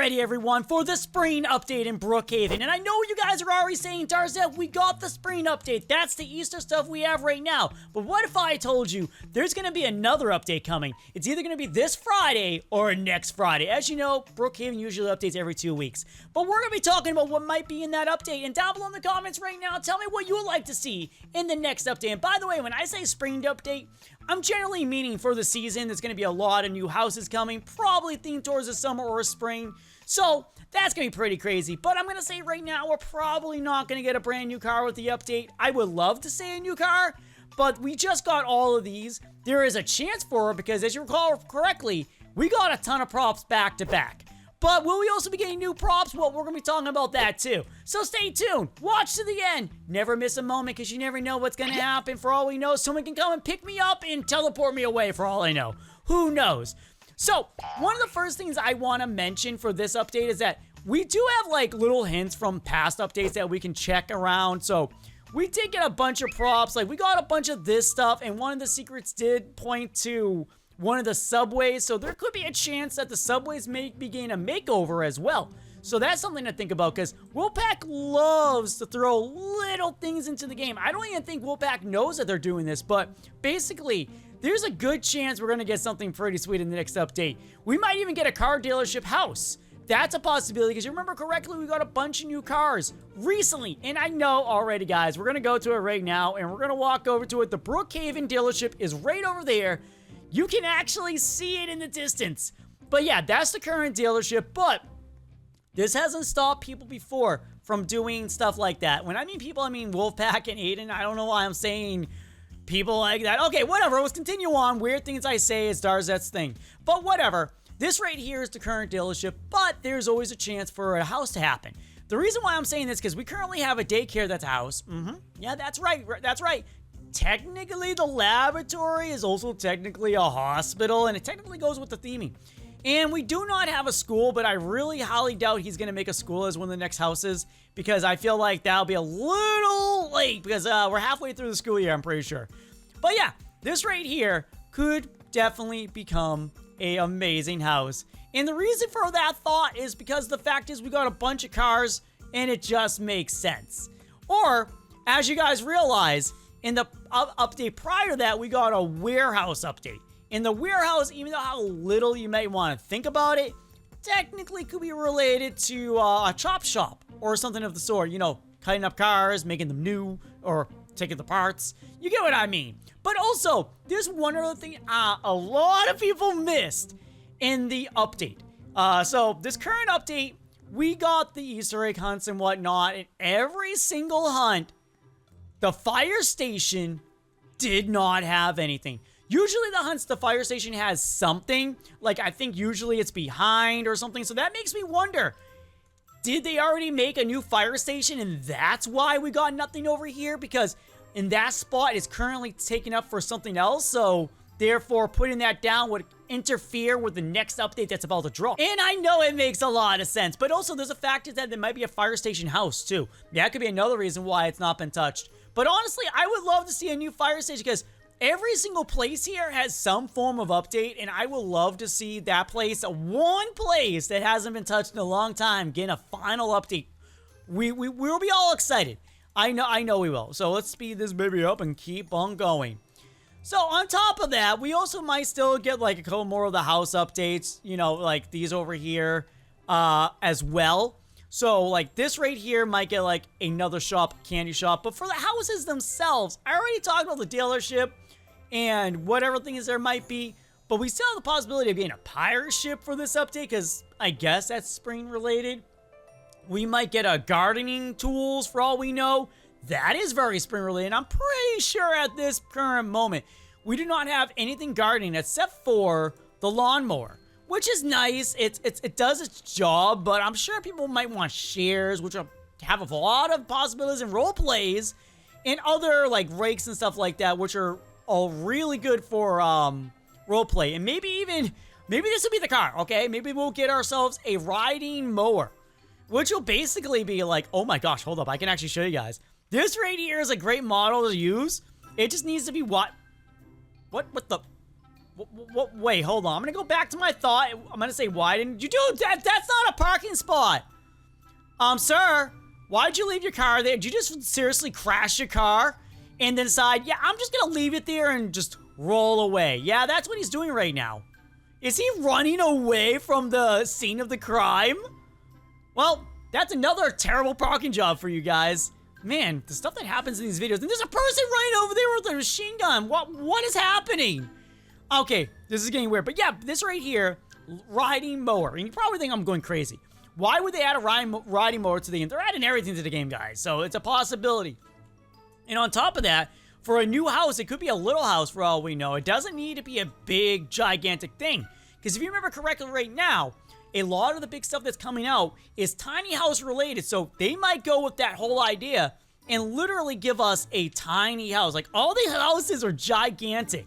ready, everyone, for the spring update in Brookhaven. And I know you guys are already saying, Darzeth, we got the spring update. That's the Easter stuff we have right now. But what if I told you there's going to be another update coming? It's either going to be this Friday or next Friday. As you know, Brookhaven usually updates every 2 weeks. But we're going to be talking about what might be in that update. And down below in the comments right now, tell me what you would like to see in the next update. And by the way, when I say spring update, I'm generally meaning for the season. There's going to be a lot of new houses coming, probably themed towards the summer or spring. So that's going to be pretty crazy. But I'm going to say right now, we're probably not going to get a brand new car with the update. I would love to say a new car, but we just got all of these. There is a chance for it because, as you recall correctly, we got a ton of props back to back. But will we also be getting new props? Well, we're going to be talking about that too. So stay tuned. Watch to the end. Never miss a moment because you never know what's going to happen. For all we know, someone can come and pick me up and teleport me away for all I know. Who knows? So, one of the first things I want to mention for this update is that we do have like little hints from past updates that we can check around. So, we did get a bunch of props. Like, we got a bunch of this stuff, and one of the secrets did point to one of the subways, so there could be a chance that the subways may be getting a makeover as well. So that's something to think about, because Wolfpaq loves to throw little things into the game. I don't even think Wolfpaq knows that they're doing this, but basically, there's a good chance we're going to get something pretty sweet in the next update. We might even get a car dealership house. That's a possibility, because you remember correctly, we got a bunch of new cars recently. And I know already, guys, we're going to go to it right now, and we're going to walk over to it. The Brookhaven dealership is right over there. You can actually see it in the distance. But yeah, that's the current dealership. But this hasn't stopped people before from doing stuff like that. When I mean people, I mean Wolfpaq and Aiden. I don't know why I'm saying people like that. Okay, whatever. Let's continue on. Weird things I say is Darzeth's thing. But whatever. This right here is the current dealership. But there's always a chance for a house to happen. The reason why I'm saying this is because we currently have a daycare that's a house. Yeah, that's right. That's right. Technically, the laboratory is also technically a hospital, and it technically goes with the theming. And we do not have a school, but I really highly doubt he's going to make a school as one of the next houses, because I feel like that'll be a little late, because we're halfway through the school year, I'm pretty sure. But yeah, this right here could definitely become an amazing house. And the reason for that thought is because the fact is we got a bunch of cars, and it just makes sense. Or, as you guys realize, in the update prior to that, we got a warehouse update. In the warehouse, even though how little you may want to think about it, technically could be related to a chop shop or something of the sort. You know, cutting up cars, making them new, or taking the parts. You get what I mean. But also, there's one other thing a lot of people missed in the update. So this current update, we got the Easter egg hunts and whatnot, and every single hunt, the fire station did not have anything. Usually the hunts, the fire station has something. Like, I think usually it's behind or something. So that makes me wonder, did they already make a new fire station and that's why we got nothing over here? Because in that spot is currently taken up for something else. So therefore, putting that down would interfere with the next update that's about to drop. And I know it makes a lot of sense. But also, there's a factor that there might be a fire station house too. That could be another reason why it's not been touched. But honestly, I would love to see a new fire station because every single place here has some form of update, and I would love to see that place, one place that hasn't been touched in a long time, getting a final update. We'll be all excited. I know we will. So let's speed this baby up and keep on going. So on top of that, we also might still get like a couple more of the house updates, you know, like these over here as well. So, like, this right here might get, like, another shop, candy shop. But for the houses themselves, I already talked about the dealership and whatever things there might be. But we still have the possibility of getting a pirate ship for this update, because I guess that's spring-related. We might get a gardening tools, for all we know. That is very spring-related. I'm pretty sure at this current moment, we do not have anything gardening except for the lawnmower. Which is nice. It does its job, but I'm sure people might want shares, which have a lot of possibilities in role plays, and other like rakes and stuff like that, which are all really good for role play. And maybe this will be the car. Okay, maybe we'll get ourselves a riding mower, which will basically be like, oh my gosh, hold up, I can actually show you guys. This right here is a great model to use. It just needs to be what Wait, hold on. I'm gonna go back to my thought. I'm gonna say, why didn't you do that? That's not a parking spot. Sir, why'd you leave your car there? Did you just seriously crash your car and then decide, yeah, I'm just gonna leave it there and just roll away? Yeah, that's what he's doing right now. Is he running away from the scene of the crime? Well, that's another terrible parking job for you guys. Man, the stuff that happens in these videos. And there's a person right over there with a machine gun. What is happening? Okay, this is getting weird. But yeah, this right here, riding mower. And you probably think I'm going crazy. Why would they add a riding mower to the game? They're adding everything to the game, guys. So it's a possibility. And on top of that, for a new house, it could be a little house for all we know. It doesn't need to be a big, gigantic thing. Because if you remember correctly right now, a lot of the big stuff that's coming out is tiny house related. So they might go with that whole idea and literally give us a tiny house. Like, all these houses are gigantic.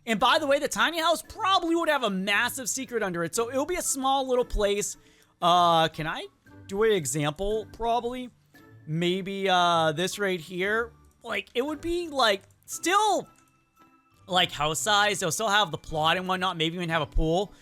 And by the way, the tiny house probably would have a massive secret under it. So it'll be a small little place. Can I do an example? Probably. Maybe, this right here. Like, it would be, like, still, like, house size. They'll still have the plot and whatnot. Maybe even have a pool.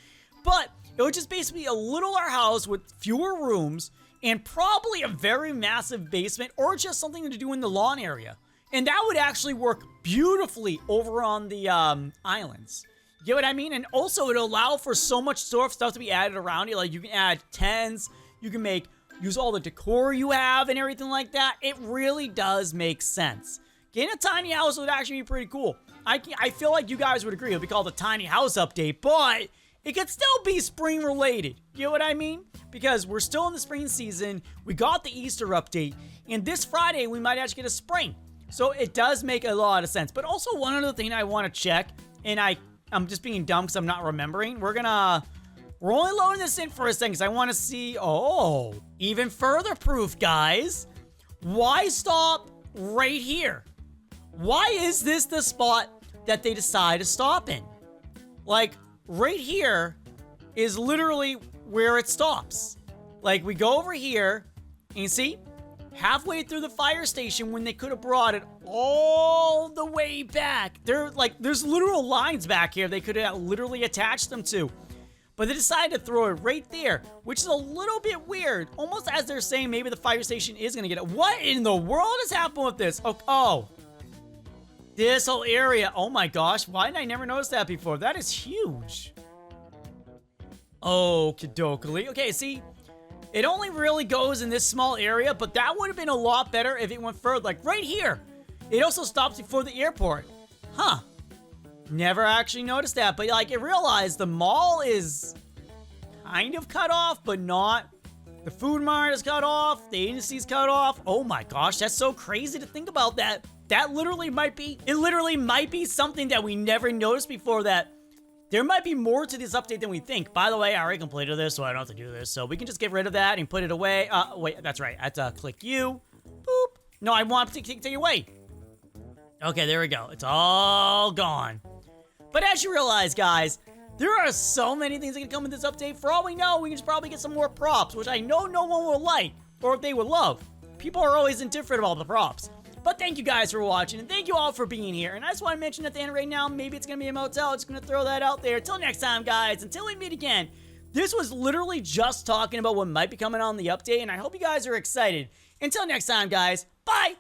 But it would just basically be a littler house with fewer rooms and probably a very massive basement or just something to do in the lawn area. And that would actually work beautifully over on the, islands. You get what I mean? And also, it'll allow for so much stuff to be added around it. Like, you can add tents. You can use all the decor you have and everything like that. It really does make sense. Getting a tiny house would actually be pretty cool. I feel like you guys would agree. It would be called the tiny house update, but it could still be spring related. You know what I mean? Because we're still in the spring season. We got the Easter update. And this Friday, we might actually get a spring. So it does make a lot of sense. But also, one other thing I want to check, and I'm just being dumb because I'm not remembering. We're only loading this in for a second because I want to see, even further proof, guys. Why stop right here? Why is this the spot that they decide to stop in? Like, right here is literally where it stops. Like, we go over here, and you see, halfway through the fire station when they could have brought it all the way back. There's literal lines back here they could have literally attached them to. But they decided to throw it right there, which is a little bit weird. Almost as they're saying maybe the fire station is going to get it. What in the world is happening with this? Oh, this whole area. Oh my gosh, why did I never notice that before? That is huge. Okie dokie. Okay, see, it only really goes in this small area, but that would have been a lot better if it went further. Like right here. It also stops before the airport. Huh. Never actually noticed that, but like I realized the mall is kind of cut off, but not. The food mart is cut off. The agency's cut off. Oh my gosh, that's so crazy to think about that. It literally might be something that we never noticed before, that there might be more to this update than we think. By the way, I already completed this, so I don't have to do this. So we can just get rid of that and put it away. Wait, that's right. I have to click you. Boop. No, I want to take it away. Okay, there we go. It's all gone. But as you realize, guys, there are so many things that can come in this update. For all we know, we can just probably get some more props, which I know no one will like, or if they would love. People are always indifferent about the props. But thank you guys for watching, and thank you all for being here. And I just want to mention at the end right now, maybe it's going to be a motel. I'm just going to throw that out there. Until next time, guys, until we meet again, this was literally just talking about what might be coming on the update, and I hope you guys are excited. Until next time, guys, bye!